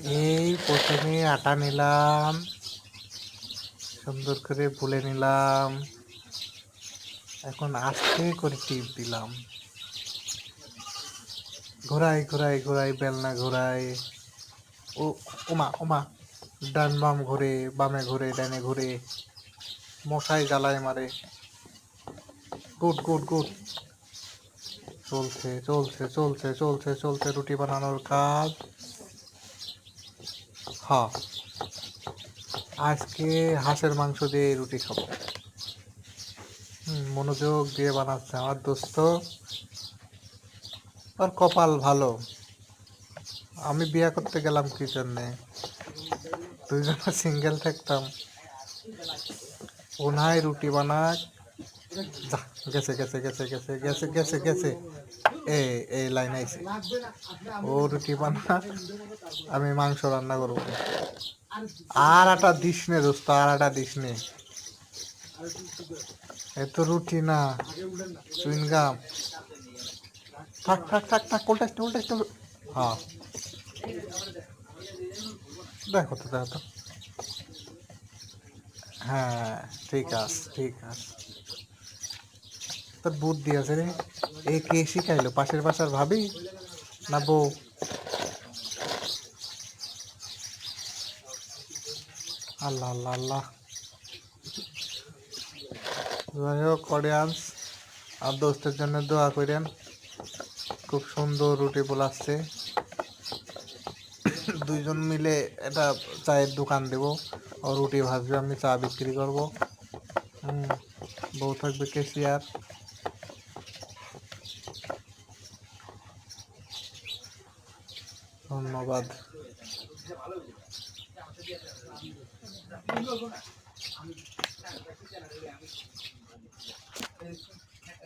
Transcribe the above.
এই প্রথমে আটা নিলাম, সুন্দর করে গুলে নিলাম, এখন আস্তে করে টিপ দিলাম, ঘোরাই ঘোরাই ঘোরাই বেলনা ঘোরাই। ও ওমা ওমা, ডান বাম ঘুরে, বামে ঘুরে, ডানে ঘুরে, মশাই জ্বালায় মারে। Good good good. চলছে চলছে চলছে চলছে চলছে রুটি বানানোর কাজ। হ্যাঁ, আজকে হাঁসের মাংস দিয়ে রুটি খাবো। মনোযোগ দিয়ে বানাচ্ছে আমার দোস্ত। আর কপাল ভালো, আমি বিয়ে করতে গেলাম কি জন্যে? দুইজনে সিঙ্গেল থাকতাম, ও নাই রুটি বানাক। যা, গেছে গেছে গেছে গেছে গেছে গেছে গেছে। এই লাইন আইছে, ও রুটি বানাক, আমি মাংস রান্না করবো। আর আটা দিস নে দোস্ত, আর আটা দিস নে, এ তো রুটি না, চুইনগাম। থাক থাক থাক থাক, উল্টাইস না উল্টাইস না। হ্যাঁ, দেখো তো দেখো তো। হ্যাঁ, ঠিক আছে ঠিক আছে। তোর বুদ্ধি আছে রে। এ কে শিখাইলো, পাশের বাসার ভাবি না বউ? আল্লাহ আল্লাহ আল্লাহ। যাই হোক অডিয়েন্স, আর দোস্তের জন্য দোয়া করেন। খুব সুন্দর রুটি পোলাচ্ছে। দুইজন মিলে এটা চায়ের দোকান দেব, ও রুটি ভাজবে, আমি চা বিক্রি করব। হুম, বউ থাকবে ক্যাশিয়ার। ধন্যবাদ।